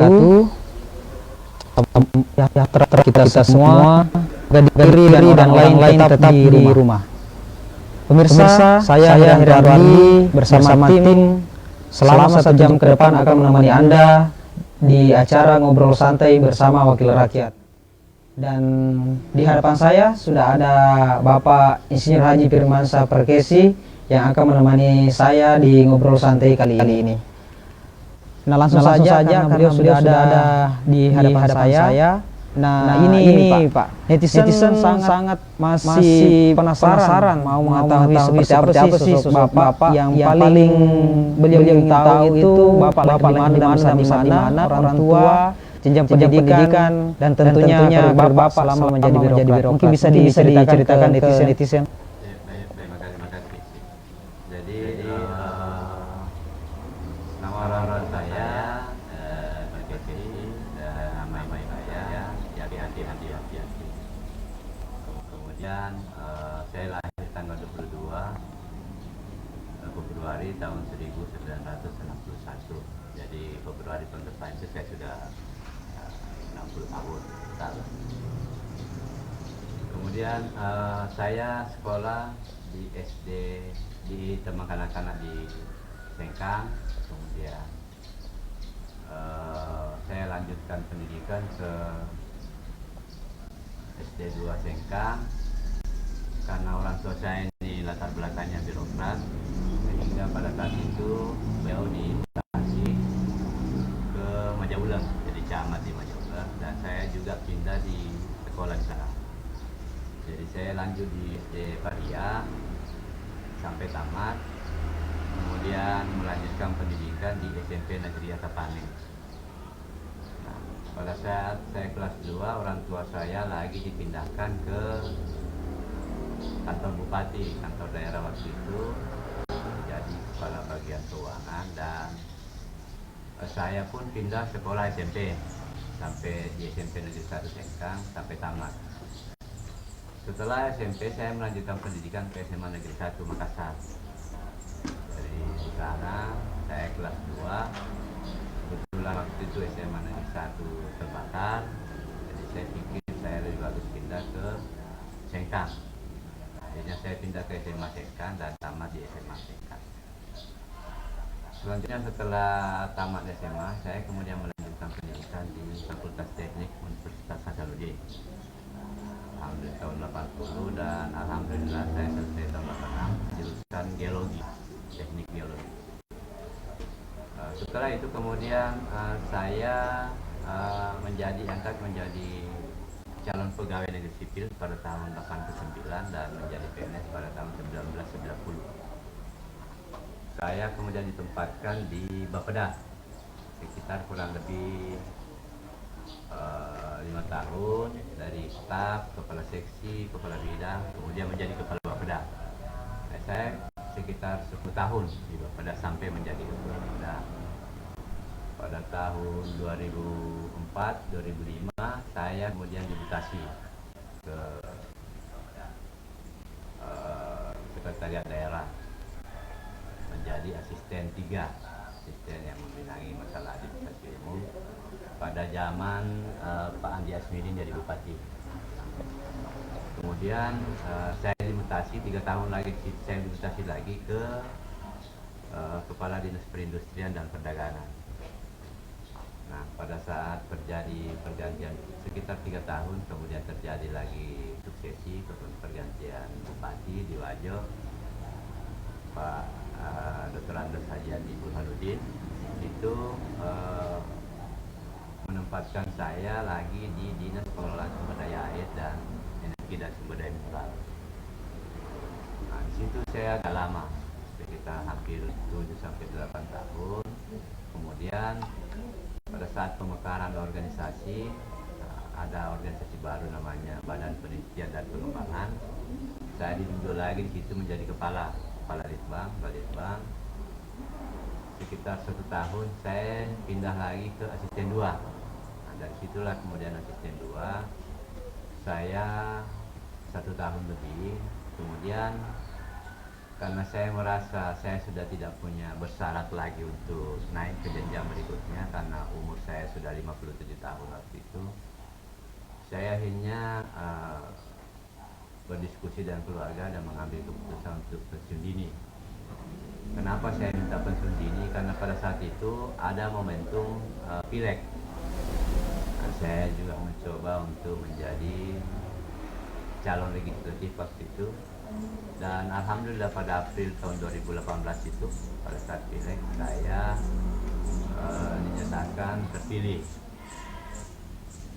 wabarakatuh. Ya, kita semua diri dan lain-lain tetap di rumah. Pemirsa, saya Hendra Ardi bersama tim selama 1 jam ke depan akan menemani Anda di acara Ngobrol Santai bersama Wakil Rakyat. Dan di hadapan saya sudah ada Bapak Insinyur Haji Firmansyah Perkesi yang akan menemani saya di Ngobrol Santai kali ini. Nah, langsung saja karena beliau sudah ada di hadapan saya. Nah, ini Pak, netizen sangat masih penasaran mau mengetahui seperti apa sih sosok Bapak yang paling beliau tahu itu Bapak di mana orang tua, jenjang pendidikan, dan tentunya karir Bapak selama menjadi birokrat. Mungkin bisa diceritakan netizen. Terima kasih. Jadi nama orang saya Perkesi, nama saya Yati. Kemudian saya lahir tanggal 22 Februari tahun 1961. Jadi Februari tahun depan itu saya sudah 60 tahun. Kemudian saya sekolah di SD di teman kanak-kanak di Sengkang. Kemudian saya lanjutkan pendidikan ke SD 2 Sengkang karena orang tua saya ini latar belakangnya birokrat, sehingga pada saat itu beliau dimutasi ke Majaulang, jadi camat di Majaulang, dan saya juga pindah di sekolah di sana. Jadi saya lanjut di SD Paria sampai tamat, kemudian melanjutkan pendidikan di SMP Negeri Atapane. Nah, pada saat saya kelas 2, orang tua saya lagi dipindahkan ke kantor bupati, kantor daerah waktu itu, jadi kepala bagian keuangan, dan saya pun pindah sekolah SMP sampai di SMP Negeri 1 Sengkang sampai tamat. Setelah SMP saya melanjutkan pendidikan ke SMA Negeri 1 Makassar. Dari sana saya kelas 2. Kebetulan waktu itu SMA Negeri 1 terbakar. Jadi saya pikir saya lebih bagus pindah ke Sengkang. Akhirnya saya pindah ke SMA Sengkang dan tamat di SMA Sengkang. Selanjutnya setelah tamat SMA, saya kemudian melanjutkan pendidikan di Fakultas Teknik Universitas Hasanuddin. Alhamdulillah tahun 80, dan alhamdulillah saya selesai tahun 86 jurusan geologi, teknik geologi. Setelah itu kemudian saya diangkat menjadi calon pegawai negeri sipil pada tahun 89 dan menjadi PNS pada tahun 1990. Saya kemudian ditempatkan di Bapeda sekitar kurang lebih 5 tahun, dari staf, kepala seksi, kepala bidang, kemudian menjadi kepala Bapeda. Saya sekitar 10 tahun di Bapeda sampai menjadi kepala bidang. Pada tahun 2004-2005 saya kemudian dimutasi ke sekretariat daerah menjadi asisten 3, asisten yang membidangi masalah administrasi umum pada zaman Pak Andi Asmidin jadi bupati. Kemudian saya dimutasi 3 tahun lagi, saya dimutasi lagi ke Kepala Dinas Perindustrian dan Perdagangan. Nah, pada saat terjadi pergantian sekitar 3 tahun, kemudian terjadi lagi suksesi, pergantian bupati di Wajo, Pak Dr. Andes Haji Andi Burhanuddin itu menempatkan saya lagi di Dinas Pengelolaan Sumber Daya Air dan Energi dan Sumber Daya Mineral. Nah, di situ saya agak lama, sekitar hampir 7-8 tahun. Kemudian pada saat pemekaran organisasi, ada organisasi baru namanya Badan Penelitian dan Pengembangan. Saya diduduk lagi di situ menjadi kepala Balitbang. Sekitar 1 tahun saya pindah lagi ke asisten 2. Nah, dari situlah kemudian asisten 2 saya 1 tahun lebih. Kemudian karena saya merasa saya sudah tidak punya bersyarat lagi untuk naik ke jenjang berikutnya karena umur saya sudah 57 tahun waktu itu. Saya akhirnya berdiskusi dengan keluarga dan mengambil keputusan untuk pensiun dini. Kenapa saya minta pensiun dini? Karena pada saat itu ada momentum pileg. Nah, saya juga mencoba untuk menjadi calon legislatif waktu itu, dan alhamdulillah pada April tahun 2018 itu pada saat pileg saya dinyatakan terpilih,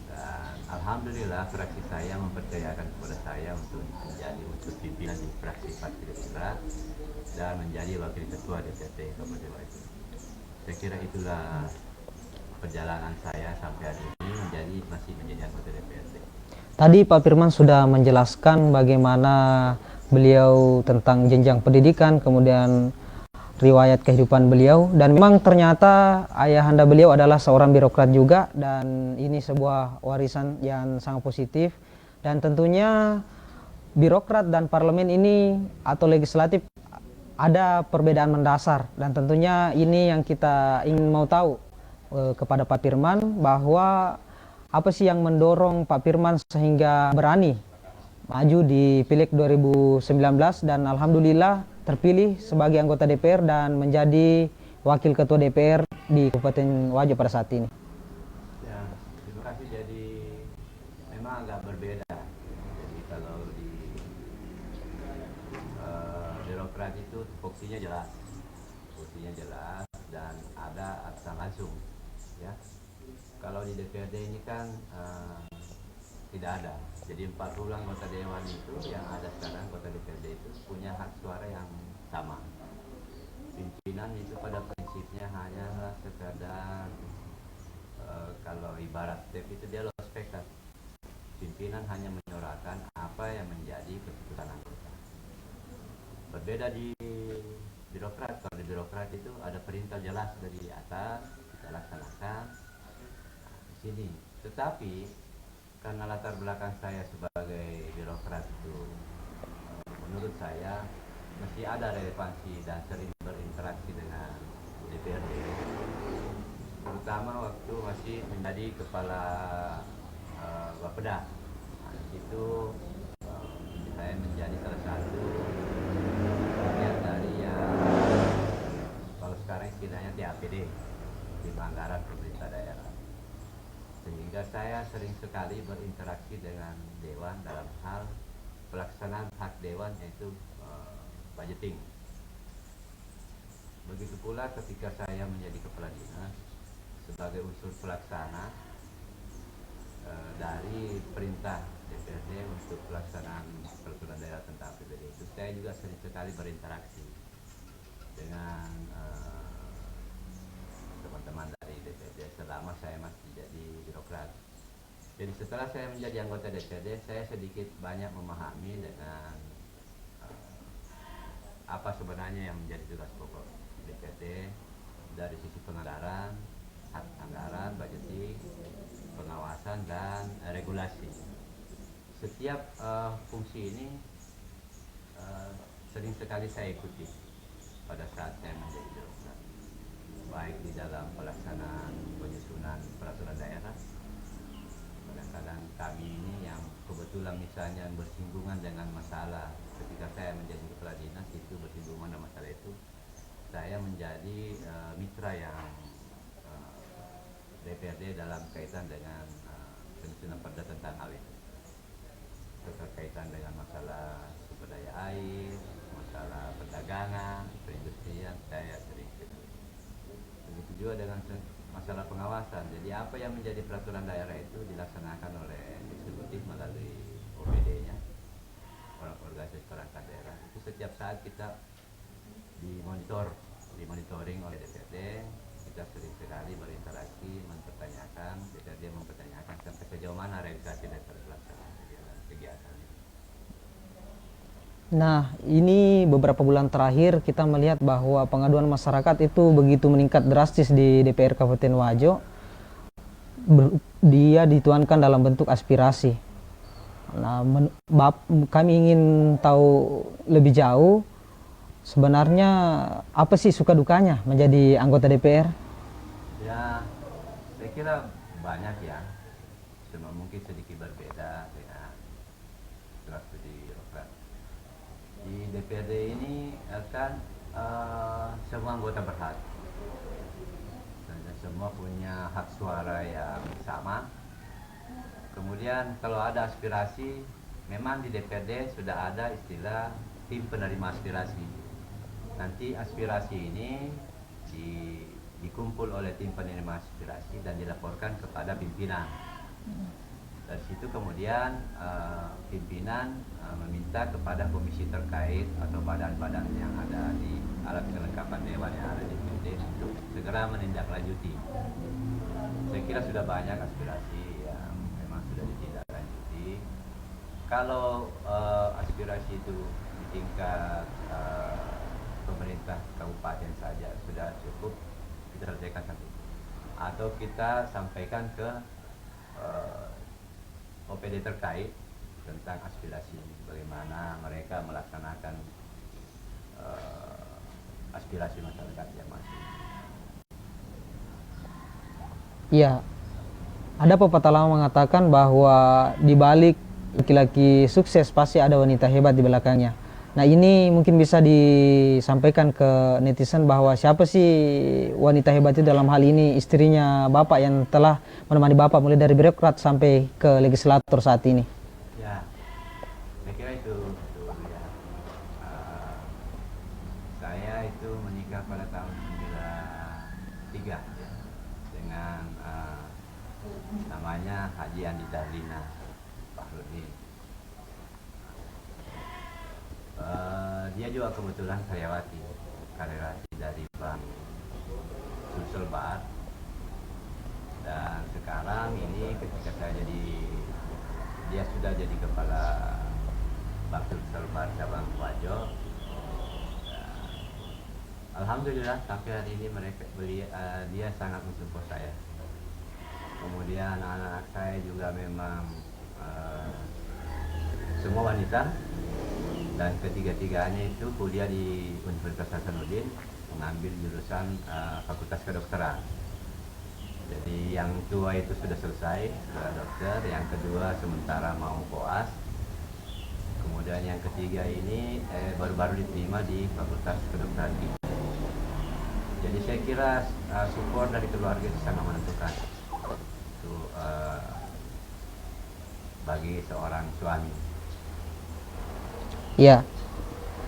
dan alhamdulillah fraksi saya mempercayakan kepada saya untuk menjadi unsur pimpinan di fraksi Partai Demokrat dan menjadi wakil ketua DPRD Kabupaten Wajo. Saya kira itulah perjalanan saya sampai hari ini masih menjadi anggota DPRD. Tadi Pak Firman sudah menjelaskan bagaimana beliau tentang jenjang pendidikan, kemudian riwayat kehidupan beliau, dan memang ternyata ayahanda beliau adalah seorang birokrat juga, dan ini sebuah warisan yang sangat positif. Dan tentunya birokrat dan parlemen ini atau legislatif ada perbedaan mendasar, dan tentunya ini yang kita ingin mau tahu kepada Pak Firman, bahwa apa sih yang mendorong Pak Firman sehingga berani maju di Pileg 2019 dan alhamdulillah terpilih sebagai anggota DPR dan menjadi wakil ketua DPR di Kabupaten Wajo pada saat ini. Ya, terima kasih. Jadi memang agak berbeda. Jadi kalau di birokrat itu fungsinya jelas dan ada atasan langsung, ya. Kalau di DPRD ini kan tidak ada. Jadi 40 anggota dewan itu yang ada sekarang anggota DPRD itu punya hak suara yang sama. Pimpinan itu pada prinsipnya hanyalah sekadar kalau ibarat step itu dia lost speaker. Pimpinan hanya menyuarakan apa yang menjadi keputusan anggota. Berbeda di birokrat. Kalau di birokrat itu ada perintah jelas dari atas, kita laksanakan sini. Tetapi karena latar belakang saya sebagai birokrat itu menurut saya masih ada relevansi dan sering berinteraksi dengan DPRD, terutama waktu masih menjadi kepala Bapeda. Nah, itu saya menjadi salah satu bagian dari yang kalau sekarang istilahnya TAPD, Timah Anggaran Pemerintah Daerah. Sehingga saya sering sekali berinteraksi dengan dewan dalam hal pelaksanaan hak dewan, yaitu budgeting. Begitu pula ketika saya menjadi kepala dinas sebagai unsur pelaksana dari perintah DPRD untuk pelaksanaan peraturan daerah tentang APBD itu, saya juga sering sekali berinteraksi dengan teman-teman dari DPRD selama saya masih jadi birokrat. Jadi setelah saya menjadi anggota DPRD, saya sedikit banyak memahami dengan apa sebenarnya yang menjadi tugas pokok DPRD dari sisi penganggaran, hak anggaran, budgeting, pengawasan, dan regulasi. Setiap fungsi ini sering sekali saya ikuti pada saat saya menjadi birokrat, baik di dalam pelaksanaan penyusunan peraturan daerah. Kadang-kadang kami ini yang kebetulan misalnya bersinggungan dengan masalah, ketika saya menjadi kepala dinas itu bersinggungan dengan masalah itu, saya menjadi mitra yang DPRD dalam kaitan dengan penyusunan perda tentang hal itu, berkaitan dengan masalah sumber daya air, masalah perdagangan, perindustrian, saya sering ikut. Begitu juga dengan masalah pengawasan. Jadi apa yang menjadi peraturan daerah itu dilaksanakan oleh eksekutif melalui OPD-nya, organisasi perangkat daerah. Itu setiap saat kita dimonitoring oleh DPRD. Kita sering sekali berinteraksi, mempertanyakan, DPRD mempertanyakan sampai sejauh mana realisasi dan pelaksanaan kegiatan. Nah, ini beberapa bulan terakhir kita melihat bahwa pengaduan masyarakat itu begitu meningkat drastis di DPR Kabupaten Wajo. Dia dituangkan dalam bentuk aspirasi. Nah, kami ingin tahu lebih jauh Sebenarnya apa sih suka dukanya menjadi anggota DPR? Ya, saya kira banyak ya, cuma mungkin sedikit berbeda dengan waktu di Demokrat. Di DPRD ini kan semua anggota berhak dan semua punya hak suara yang sama. Kemudian kalau ada aspirasi, memang di DPRD sudah ada istilah tim penerima aspirasi. Nanti aspirasi ini dikumpul oleh tim penerima aspirasi dan dilaporkan kepada pimpinan. Dari situ kemudian pimpinan meminta kepada komisi terkait atau badan-badan yang ada di alat kelengkapan dewan yang ada di DPRD untuk segera menindaklanjuti. Saya kira sudah banyak aspirasi yang memang sudah ditindaklanjuti. Kalau aspirasi itu di tingkat pemerintah kabupaten saja sudah cukup, kita selesaikan sampai itu. Atau kita sampaikan ke OPD terkait tentang aspirasi ini, bagaimana mereka melaksanakan aspirasi masyarakat yang masih. Iya, ada pepatah lama mengatakan bahwa di balik laki-laki sukses pasti ada wanita hebat di belakangnya. Nah, ini mungkin bisa disampaikan ke netizen bahwa siapa sih wanita hebat itu, dalam hal ini istrinya Bapak yang telah menemani Bapak mulai dari birokrat sampai ke legislator saat ini. Ya, saya kira itu ya. Saya itu menikah pada tahun 93 ya, dengan namanya Haji Andi Darlina Fahrudin. Dia juga kebetulan karyawati dari Bank Sulselbar, dan sekarang ini ketika dia sudah jadi kepala Bank Sulselbar cabang Wajo. Alhamdulillah sampai hari ini dia sangat mensupport saya. Kemudian anak-anak saya juga memang semua wanita, dan ketiga-tiganya itu kuliah di Universitas Hasanuddin mengambil jurusan Fakultas Kedokteran. Jadi yang tua itu sudah selesai dokter, yang kedua sementara mau koas, kemudian yang ketiga ini baru-baru diterima di Fakultas Kedokteran. Jadi saya kira support dari keluarga itu sangat menentukan itu bagi seorang suami. Ya,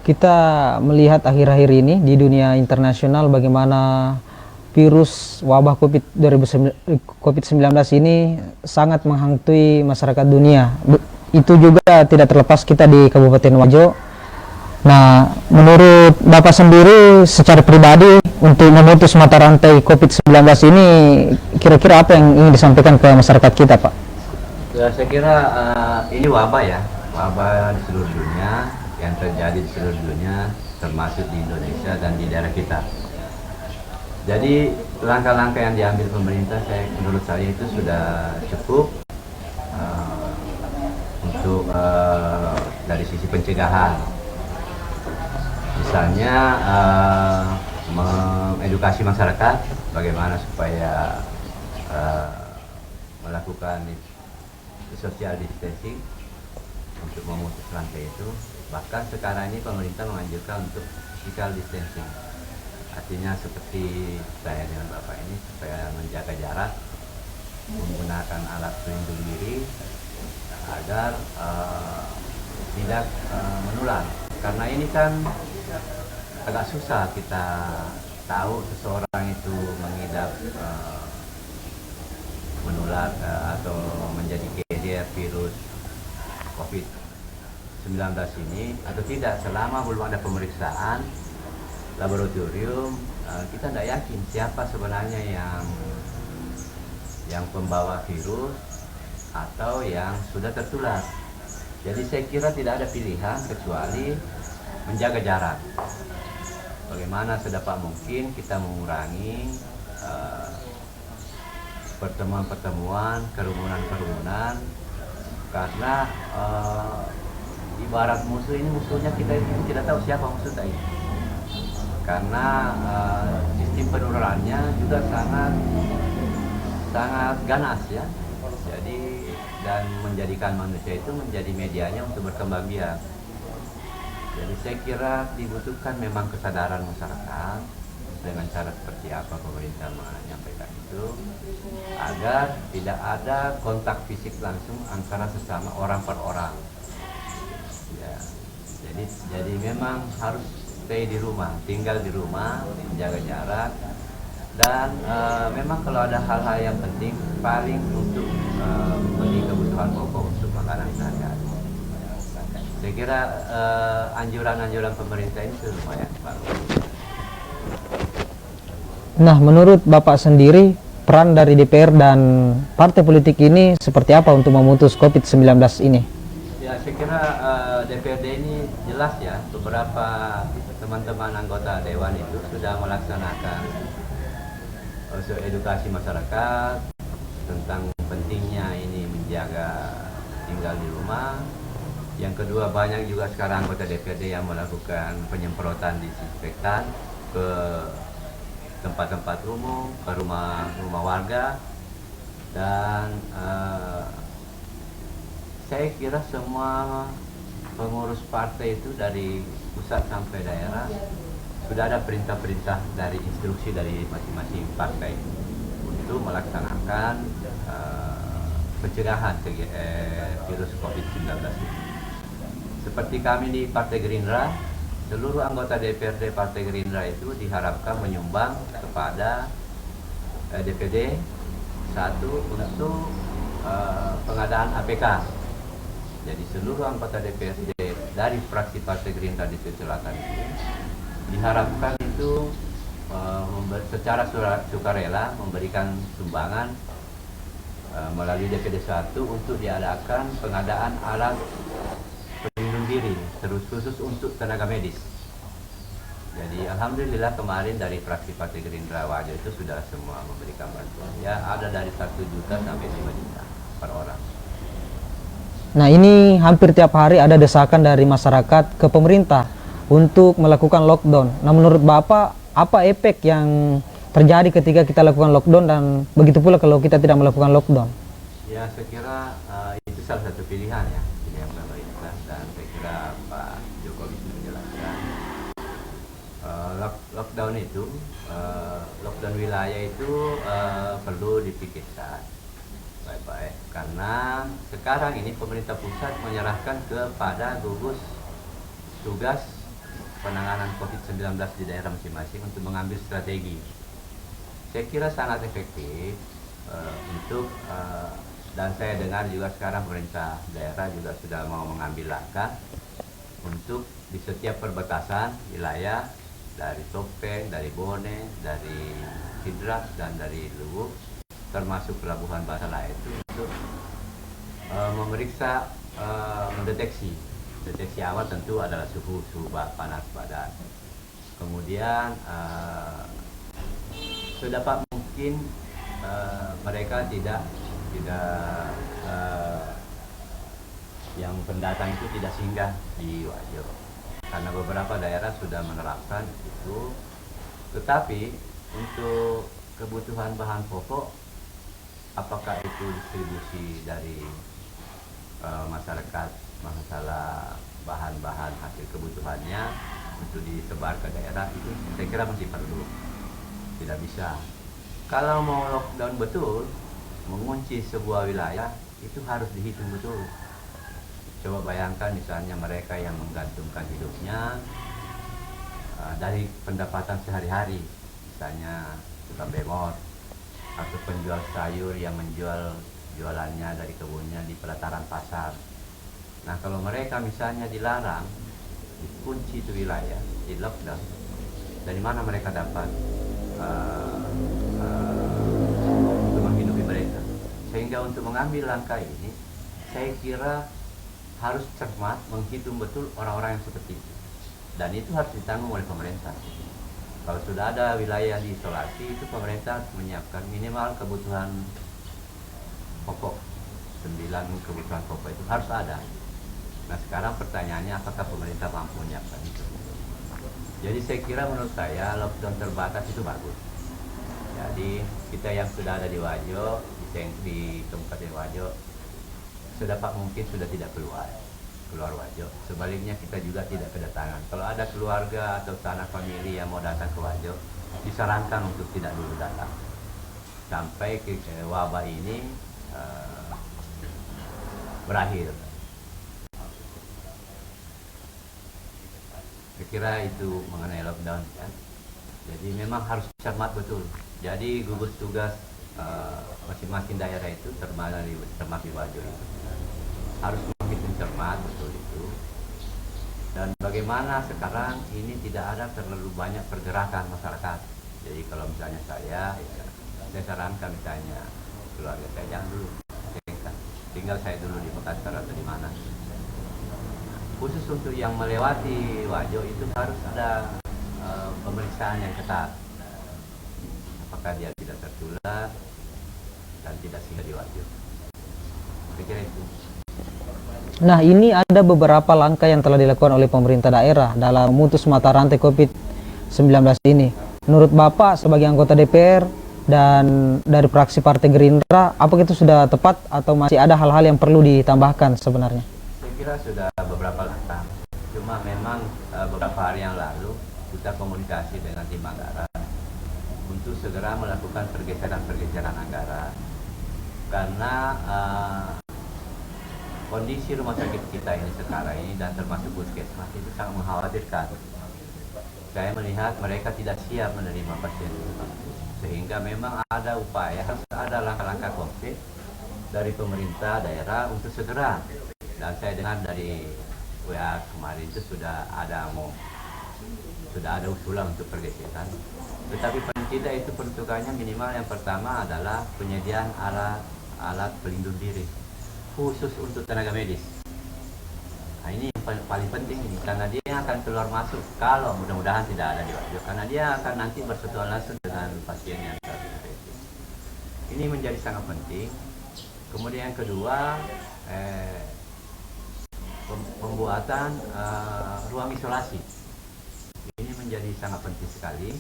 kita melihat akhir-akhir ini di dunia internasional bagaimana virus wabah COVID-19 ini sangat menghantui masyarakat dunia. Itu juga tidak terlepas kita di Kabupaten Wajo. Nah, menurut Bapak sendiri secara pribadi untuk memutus mata rantai COVID-19 ini, kira-kira apa yang ingin disampaikan ke masyarakat kita, Pak? Ya, saya kira ini wabah ya. Wabah di seluruh dunia, yang terjadi di seluruh dunia, termasuk di Indonesia dan di daerah kita. Jadi langkah-langkah yang diambil pemerintah menurut saya itu sudah cukup untuk dari sisi pencegahan. Misalnya mengedukasi masyarakat bagaimana supaya melakukan social distancing untuk memutus rantai itu. Bahkan sekarang ini pemerintah menganjurkan untuk physical distancing, artinya seperti saya dengan Bapak ini supaya menjaga jarak, menggunakan alat pelindung diri agar tidak menular. Karena ini kan agak susah kita tahu seseorang itu mengidap menular atau menjadi carrier virus COVID-19 ini atau tidak. Selama belum ada pemeriksaan laboratorium, kita tidak yakin siapa sebenarnya yang pembawa virus atau yang sudah tertular. Jadi saya kira tidak ada pilihan kecuali menjaga jarak. Bagaimana sedapat mungkin kita mengurangi pertemuan-pertemuan, kerumunan-kerumunan, karena ibarat musuh ini, musuhnya kita ini tidak tahu siapa musuh tadi. karena sistem penularannya juga sangat ganas ya. Jadi dan menjadikan manusia itu menjadi medianya untuk berkembang biak. Jadi saya kira dibutuhkan memang kesadaran masyarakat dengan cara seperti apa pemerintah menyampaikan itu, agar tidak ada kontak fisik langsung antara sesama orang per orang. Ya, jadi memang harus stay di rumah, tinggal di rumah, menjaga jarak, dan memang kalau ada hal-hal yang penting paling untuk beli kebutuhan pokok untuk makanan sehari-hari. Saya kira anjuran-anjuran pemerintah ini sudah lumayan bagus. Nah, menurut Bapak sendiri, peran dari DPR dan partai politik ini seperti apa untuk memutus COVID-19 ini? Ya, saya kira DPRD ini jelas ya, beberapa teman-teman anggota Dewan itu sudah melaksanakan edukasi masyarakat tentang pentingnya ini menjaga tinggal di rumah. Yang kedua, banyak juga sekarang anggota DPRD yang melakukan penyemprotan disinfektan ke tempat-tempat umum, ke rumah warga, dan saya kira semua pengurus partai itu dari pusat sampai daerah sudah ada perintah-perintah dari instruksi dari masing-masing partai untuk melaksanakan pencegahan virus COVID-19 ini. Seperti kami di Partai Gerindra, seluruh anggota DPRD Partai Gerindra itu diharapkan menyumbang kepada DPD satu untuk pengadaan APK. Jadi seluruh anggota DPRD dari fraksi Partai Gerindra di Sulawesi Selatan itu diharapkan itu secara sukarela memberikan sumbangan melalui DPD 1 untuk diadakan pengadaan alat pelindung diri terus khusus untuk tenaga medis. Jadi alhamdulillah kemarin dari fraksi Partai Gerindra Wajo itu sudah semua memberikan bantuan. Ya ada dari 1 juta sampai 5 juta per orang. Nah, ini hampir tiap hari ada desakan dari masyarakat ke pemerintah untuk melakukan lockdown. Nah, menurut Bapak, apa efek yang terjadi ketika kita lakukan lockdown dan begitu pula kalau kita tidak melakukan lockdown? Ya, saya kira itu salah satu pilihan ya, pilihan pemerintah, dan saya kira Pak Jokowi sudah menjelaskan lockdown itu, lockdown wilayah itu perlu dipikirkan baik-baik, karena sekarang ini pemerintah pusat menyerahkan kepada gugus tugas penanganan COVID-19 di daerah masing-masing untuk mengambil strategi. Saya kira sangat efektif untuk dan saya dengar juga sekarang pemerintah daerah juga sudah mau mengambil langkah untuk di setiap perbatasan wilayah dari Topeng, dari Bone, dari Sidrap, dan dari Luwuk, termasuk pelabuhan Basala itu untuk memeriksa, mendeteksi. Deteksi awal tentu adalah suhu panas badan. Kemudian sedapat mungkin mereka tidak yang pendatang itu tidak singgah di Wajo, karena beberapa daerah sudah menerapkan itu. Tetapi untuk kebutuhan bahan pokok, apakah itu distribusi dari masyarakat, masalah bahan-bahan hasil kebutuhannya untuk disebar ke daerah, itu saya kira masih perlu. Tidak bisa. Kalau mau lockdown betul, mengunci sebuah wilayah, itu harus dihitung betul. Coba bayangkan misalnya mereka yang menggantungkan hidupnya dari pendapatan sehari-hari, misalnya tukang bemor atau penjual sayur yang menjual jualannya dari kebunnya di pelataran pasar. Nah, kalau mereka misalnya dilarang, dikunci itu wilayah, di lockdown, dari mana mereka dapat untuk menghidupi mereka? Sehingga untuk mengambil langkah ini, saya kira harus cermat menghitung betul orang-orang yang seperti itu, dan itu harus ditanggung oleh pemerintah. Kalau sudah ada wilayah diisolasi, itu pemerintah menyiapkan minimal kebutuhan pokok, 9 kebutuhan pokok itu harus ada. Nah, sekarang pertanyaannya apakah pemerintah mampu menyiapkan itu? Jadi saya kira menurut saya lockdown terbatas itu bagus. Jadi kita yang sudah ada di Wajo, di Kabupaten Wajo, sedapat mungkin sudah tidak keluar Wajo. Sebaliknya kita juga tidak kedatangan. Kalau ada keluarga atau sanak famili yang mau datang ke Wajo, disarankan untuk tidak dulu datang sampai wabah ini berakhir. Saya kira itu mengenai lockdown ya. Jadi memang harus cermat betul. Jadi gugus tugas masing-masing daerah itu termasuk Wajo itu harus menghitung cermat betul itu. Dan bagaimana sekarang ini tidak ada terlalu banyak pergerakan masyarakat. Jadi kalau misalnya saya sarankan misalnya keluarga saya jangan dulu, tinggal saya dulu di Makassar atau di mana. Khusus untuk yang melewati Wajo itu harus ada pemeriksaan yang ketat. Apakah dia tidak tertular dan tidak singgah di Wajo. Saya kira itu. Nah, ini ada beberapa langkah yang telah dilakukan oleh pemerintah daerah dalam memutus mata rantai COVID-19 ini. Menurut Bapak sebagai anggota DPR dan dari fraksi Partai Gerindra, apakah itu sudah tepat atau masih ada hal-hal yang perlu ditambahkan sebenarnya? Saya kira sudah beberapa langkah. Cuma memang beberapa hari yang lalu kita komunikasi dengan tim anggaran untuk segera melakukan pergeseran anggaran. Karena kondisi rumah sakit kita ini sekarang ini dan termasuk puskesmas itu sangat mengkhawatirkan. Saya melihat mereka tidak siap menerima pasien, sehingga memang ada upaya, harus ada langkah-langkah konkret dari pemerintah daerah untuk segera. Dan saya dengar dari WA kemarin itu sudah ada usulan untuk pergeseran. Tetapi paling tidak itu peruntukannya minimal yang pertama adalah penyediaan alat pelindung diri khusus untuk tenaga medis. Nah, ini yang paling penting ini, karena dia akan keluar masuk kalau mudah-mudahan tidak ada di Wajo, karena dia akan nanti bersentuhan langsung dengan pasien yang terinfeksi. Ini menjadi sangat penting. Kemudian yang kedua, pembuatan ruang isolasi. Ini menjadi sangat penting sekali,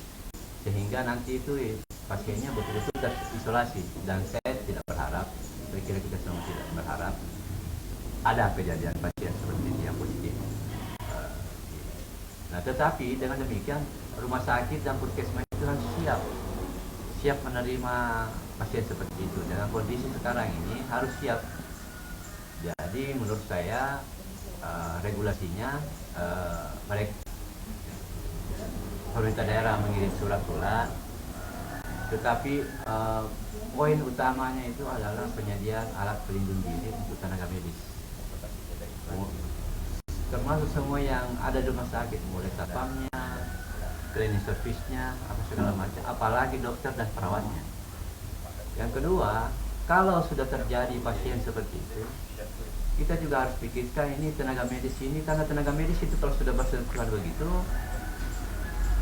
sehingga nanti itu pasiennya betul-betul terisolasi. Dan saya tidak berharap, saya kira kita semua tidak berharap ada kejadian pasien seperti ini yang positif. Nah, tetapi dengan demikian rumah sakit dan puskesmas itu harus siap menerima pasien seperti itu. Dengan kondisi sekarang ini harus siap. Jadi menurut saya regulasinya mereka pemerintah daerah mengirim surat-surat, tetapi poin utamanya itu adalah penyediaan alat pelindung diri untuk tenaga medis, termasuk semua yang ada di rumah sakit, mulai satpamnya, cleaning service-nya, apa segala macam, apalagi dokter dan perawatnya. Yang kedua, kalau sudah terjadi pasien seperti itu, kita juga harus pikirkan ini tenaga medis ini, karena tenaga medis itu kalau sudah bersentuhan begitu,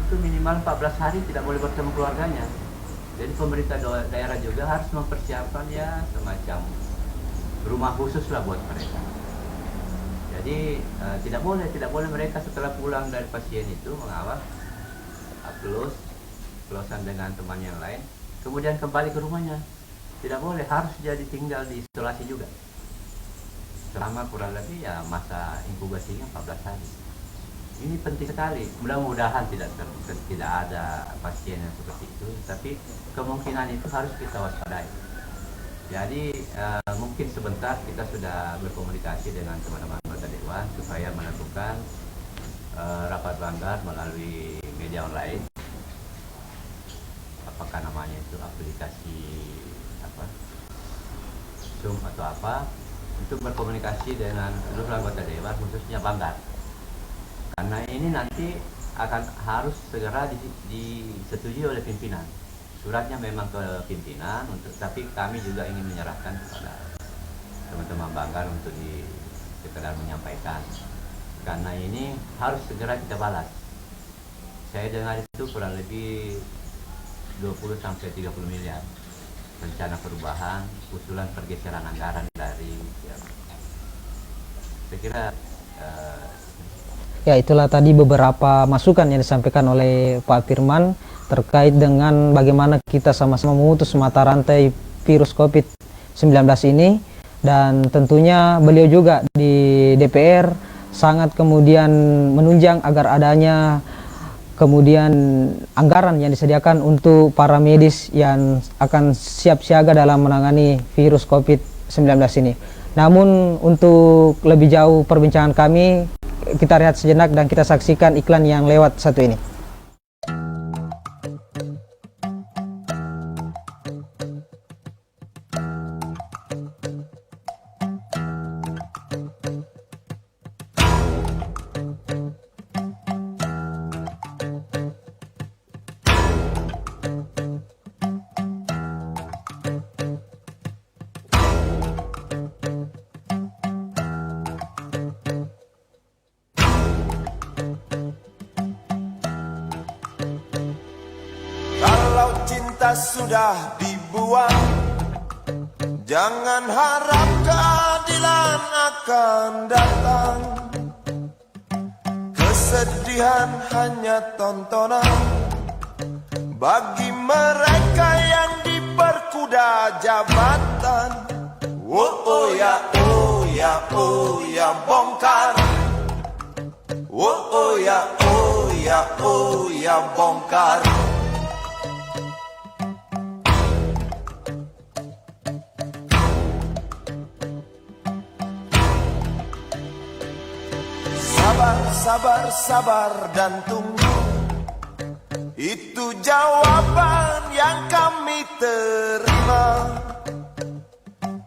itu minimal 14 hari tidak boleh bertemu keluarganya. Jadi pemerintah daerah juga harus mempersiapkan ya semacam rumah khusus lah buat mereka. Jadi tidak boleh mereka setelah pulang dari pasien itu mengawal close-an dengan teman yang lain, kemudian kembali ke rumahnya. Tidak boleh, harus jadi tinggal di isolasi juga selama kurang lebih ya masa inkubasinya 14 hari. Ini penting sekali. Mudah-mudahan tidak ada pasien yang seperti itu, tapi kemungkinan itu harus kita waspadai. Jadi mungkin sebentar kita sudah berkomunikasi dengan teman-teman anggota dewan supaya melakukan rapat banggar melalui media online. Apakah namanya itu aplikasi apa, Zoom atau apa, untuk berkomunikasi dengan seluruh anggota dewan khususnya banggar. Karena ini nanti harus segera disetujui oleh pimpinan. Suratnya memang ke pimpinan, tapi kami juga ingin menyerahkan kepada teman-teman banggar untuk sekedar menyampaikan. Karena ini harus segera kita balas. Saya dengar itu kurang lebih 20-30 miliar rencana perubahan, usulan pergeseran anggaran dari saya kira Ya, itulah tadi beberapa masukan yang disampaikan oleh Pak Firman terkait dengan bagaimana kita sama-sama memutus mata rantai virus COVID-19 ini. Dan tentunya beliau juga di DPR sangat kemudian menunjang agar adanya kemudian anggaran yang disediakan untuk para medis yang akan siap siaga dalam menangani virus COVID-19 ini. Namun untuk lebih jauh perbincangan kami, kita rehat sejenak dan kita saksikan iklan yang lewat satu ini. Cinta sudah dibuang, jangan harap keadilan akan datang. Kesedihan hanya tontonan bagi mereka yang diperkuda jabatan. Oh ya, oh ya, oh ya, bongkar. Oh ya, oh ya, oh ya, bongkar. Sabar, sabar, sabar dan tunggu, itu jawaban yang kami terima.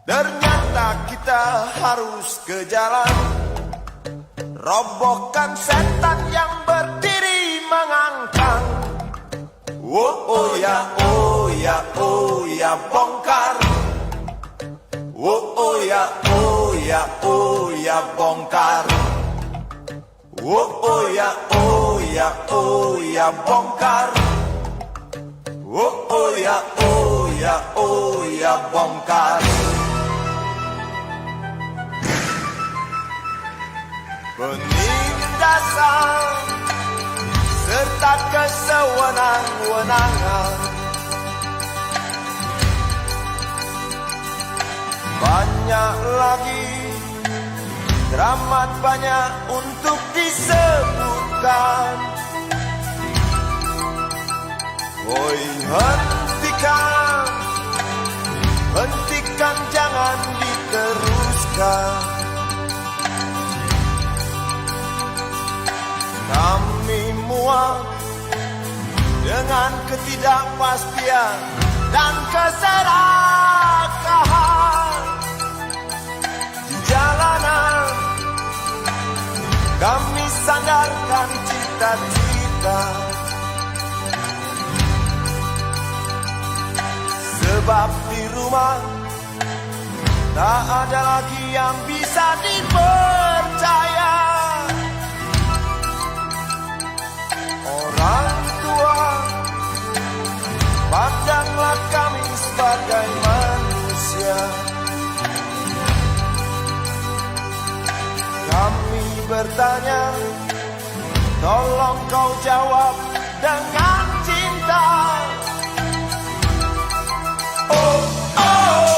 Ternyata kita harus ke jalan, robohkan setan yang berdiri mengangkang. Oh ya, oh ya, oh ya, bongkar. Oh ya, oh ya, oh ya, bongkar. Oh ya, oh ya, oh ya, bongkar. Oh ya, oh ya, oh ya, bongkar. Penindasan serta kesewenang-wenangan, banyak lagi, teramat banyak untuk disebutkan. Oi, hentikan, hentikan, jangan diteruskan. Kami muak dengan ketidakpastian dan keserakahan di jalanan. Kami sandarkan cita-cita, sebab di rumah tak ada lagi yang bisa dipercaya. Orang tua, pandanglah kami sebagai manusia. Kami bertanya, tolong kau jawab dengan cinta. Oh, oh.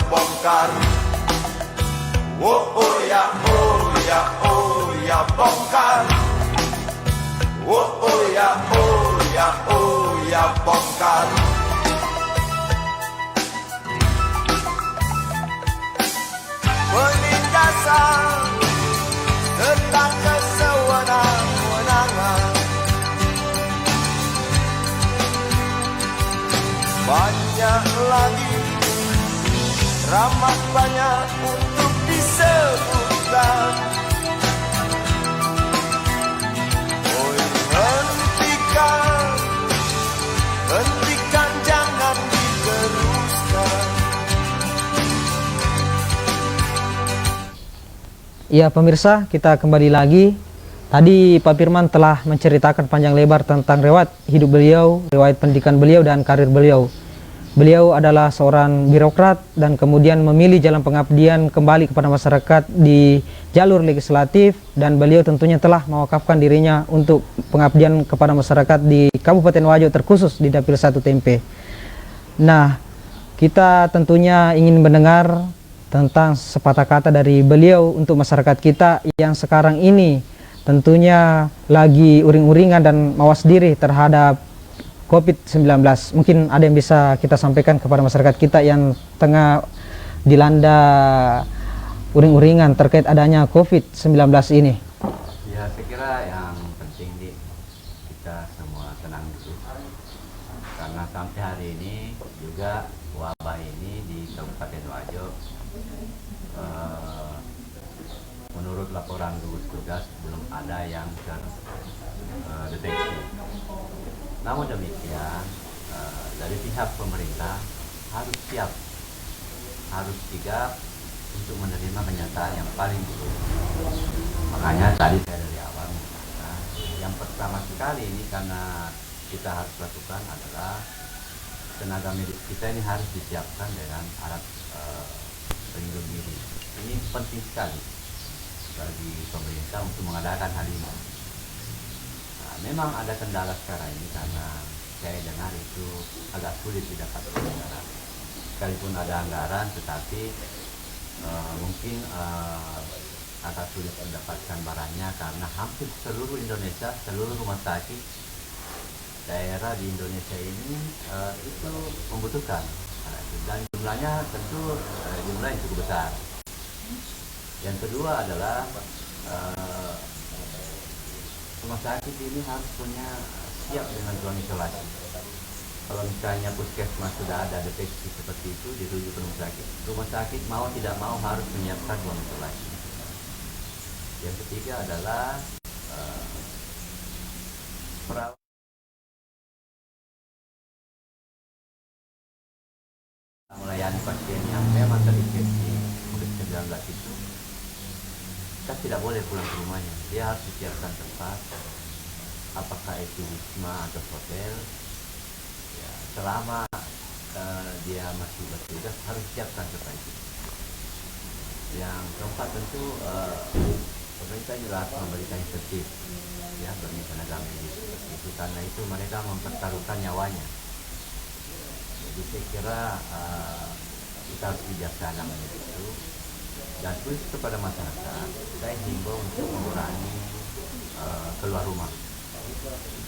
Bongkar. Oh ya, oh ya, oh ya, bongkar. Oh ya, oh ya, oh ya, bongkar. Penindasan banyak lagi, ramah banyak untuk disebutkan. Oi, hentikan, hentikan, jangan diteruskan. Ya pemirsa, kita kembali lagi. Tadi Pak Firman telah menceritakan panjang lebar tentang riwayat hidup beliau, riwayat pendidikan beliau dan karir beliau. Beliau adalah seorang birokrat dan kemudian memilih jalan pengabdian kembali kepada masyarakat di jalur legislatif, dan beliau tentunya telah mewakafkan dirinya untuk pengabdian kepada masyarakat di Kabupaten Wajo, terkhusus di Dapil 1 Tempe. Nah, kita tentunya ingin mendengar tentang sepatah kata dari beliau untuk masyarakat kita yang sekarang ini tentunya lagi uring-uringan dan mawas diri terhadap COVID-19. Mungkin ada yang bisa kita sampaikan kepada masyarakat kita yang tengah dilanda uring-uringan terkait adanya COVID-19 ini. Ya, saya kira yang penting kita semua tenang dulu, karena sampai hari ini juga wabah ini di Kabupaten Wajo, menurut laporan gugus tugas belum ada yang terdeteksi. Namun demikian, dari pihak pemerintah harus siap, harus sigap untuk menerima kenyataan yang paling buruk. Makanya tadi saya dari awal mengatakan, yang pertama sekali ini karena kita harus lakukan adalah tenaga medis kita ini harus disiapkan dengan alat pelindung diri. Ini penting sekali bagi pemerintah untuk mengadakan hal ini. Nah, memang ada kendala sekarang ini karena saya dengar itu agak sulit didapatkan anggaran. Sekalipun ada anggaran, tetapi mungkin agak sulit mendapatkan barangnya karena hampir seluruh Indonesia, seluruh rumah sakit daerah di Indonesia ini itu membutuhkan. Dan jumlahnya tentu jumlah yang cukup besar. Yang kedua adalah rumah sakit ini harus punya siap dengan ruang isolasi. Kalau misalnya puskesmas sudah ada deteksi seperti itu, dirujuk ke rumah sakit mau tidak mau harus menyiapkan ruang isolasi. Yang ketiga adalah perawat melayani pasien yang memang terinfeksi COVID-19 itu, kita tidak boleh pulang ke rumahnya. Dia harus disiapkan tempat, apakah itu wisma atau hotel. Ya, selama dia masih bertugas harus siapkan tempat itu. Yang keempat tentu pemerintah juga harus memberikan insentif ya bagi tenaga medis seperti itu, karena itu mereka mempertaruhkan nyawanya. Jadi saya kira kita harus bijaksana itu. Dan khusus kepada masyarakat, saya himbau untuk mengurangi keluar rumah.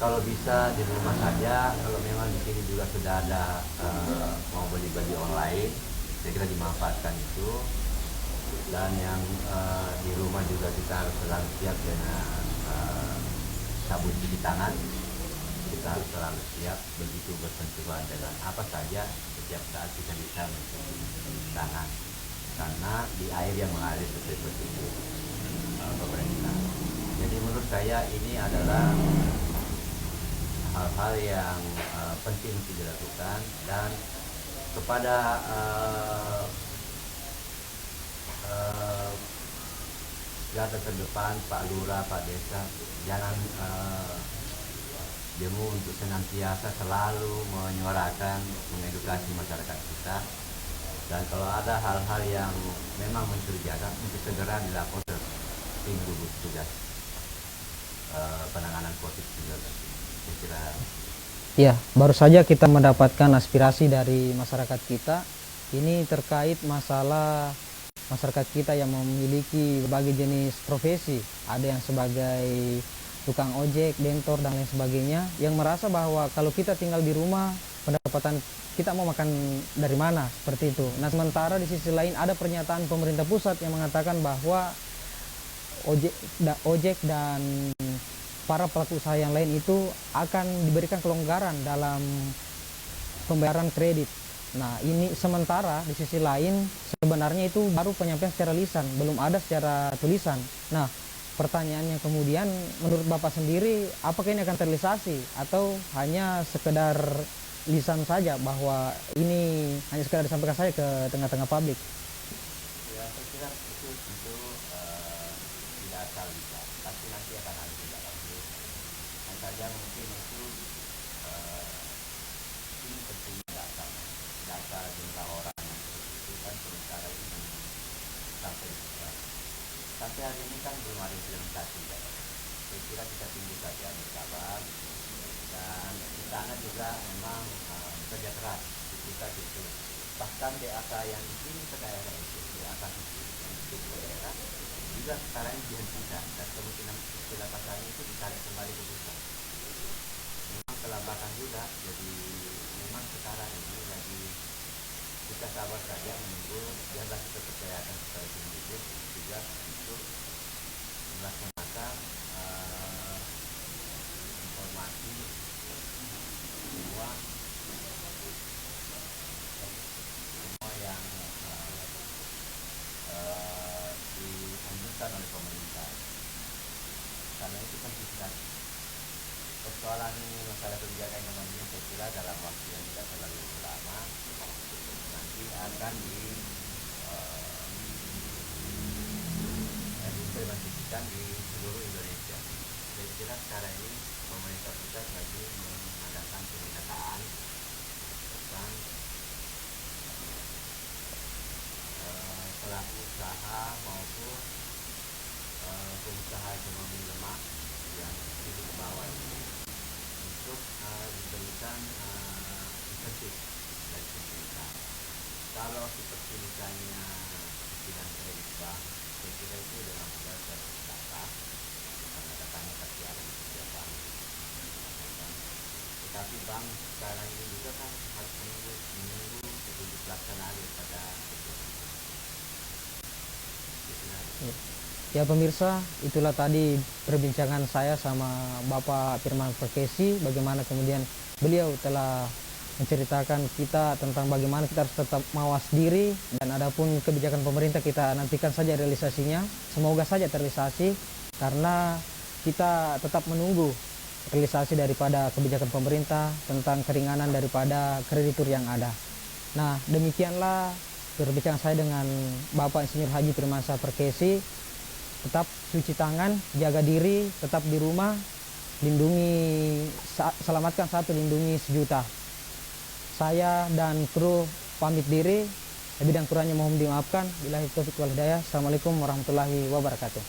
Kalau bisa di rumah saja, kalau memang di sini juga sudah ada mau beli online, saya kira dimanfaatkan itu. Dan yang di rumah juga kita harus selalu siap dengan sabun cuci tangan. Kita harus selalu siap begitu bersentuhan dengan apa saja, setiap saat kita bisa mencuci tangan. Karena di air yang mengalir seperti itu pemerintah. Jadi menurut saya ini adalah hal-hal yang penting untuk dilakukan, dan kepada garda terdepan, Pak Lurah, Pak Desa, jangan demo untuk senantiasa selalu menyuarakan, mengedukasi masyarakat kita. Dan kalau ada hal-hal yang memang mencurigakan, untuk segera dilaporkan tim gugus tugas penanganan COVID-19. Saya kira. Ya, baru saja kita mendapatkan aspirasi dari masyarakat kita. Ini terkait masalah masyarakat kita yang memiliki berbagai jenis profesi. Ada yang sebagai tukang ojek, bentor, dan lain sebagainya, yang merasa bahwa kalau kita tinggal di rumah, pendapatan kita mau makan dari mana, seperti itu. Nah, sementara di sisi lain ada pernyataan pemerintah pusat yang mengatakan bahwa ojek dan para pelaku usaha yang lain itu akan diberikan kelonggaran dalam pembayaran kredit. Nah, ini sementara di sisi lain sebenarnya itu baru penyampaian secara lisan, belum ada secara tulisan. Nah, pertanyaannya kemudian menurut Bapak sendiri apakah ini akan terrealisasi atau hanya sekedar lisan saja bahwa ini hanya sekedar disampaikan saja ke tengah-tengah publik? Ya, saya kira itu tentu tidak asal bisa, pasti nanti akan ada tindak lanjut. Hanya saja mungkin itu ini penting data jumlah orang yang itu kan sementara ini sampai sampai hari ini kan belum ada implementasi ya. Saya kira kita tunggu saja bersabar, dan di sana juga memang kerja keras kita gitu. Bahkan DAK yang dikirim ke daerah itu DAK itu yang dikirim ke daerah juga sekarang dihentikan, dan kemungkinan istilah pasalnya itu ditarik kembali ke pusat. Memang kelambatan juga, jadi memang sekarang ini lagi kita sabar saja menunggu, biarlah kita percayakan kepada tim gugus juga untuk melaksanakan informasi semua yang dianjurkan oleh pemerintah, karena itu penting sekali. Persoalan masalah kebijakan ekonominya saya kira dalam waktu yang tidak terlalu lama nanti akan diimplementasikan di seluruh Indonesia. Saya kira sekarang ini pemerintah pusat lagi mengadakan pendataan tentang pelaku usaha maupun pengusaha ekonomi lemah yang hidup di bawah ini untuk diberikan insentif dari pemerintah. Kalau seperti misalnya cicilan kredit bank, saya kira itu dengan mudah terdaftar karena datanya pasti ada di setiap bank. Tetapi bank sekarang ini juga kan harus menunggu petunjuk pelaksanaan daripada Ya pemirsa, itulah tadi perbincangan saya sama Bapak Firman Verkesi, bagaimana kemudian beliau telah menceritakan kita tentang bagaimana kita harus tetap mawas diri, dan adapun kebijakan pemerintah kita nantikan saja realisasinya. Semoga saja terrealisasi, karena kita tetap menunggu realisasi daripada kebijakan pemerintah tentang keringanan daripada kreditur yang ada. Nah, demikianlah perbincangan saya dengan Bapak Insinyur Haji Firmansyah Verkesi. Tetap cuci tangan, jaga diri, tetap di rumah, selamatkan satu, lindungi sejuta. Saya dan kru pamit diri, lebih dan kurangnya mohon dimaafkan. Billahi taufiq wal hidayah. Assalamualaikum warahmatullahi wabarakatuh.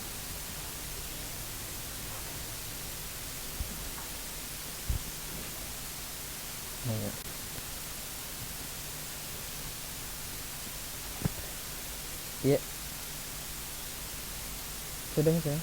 Iya. Sudah ya.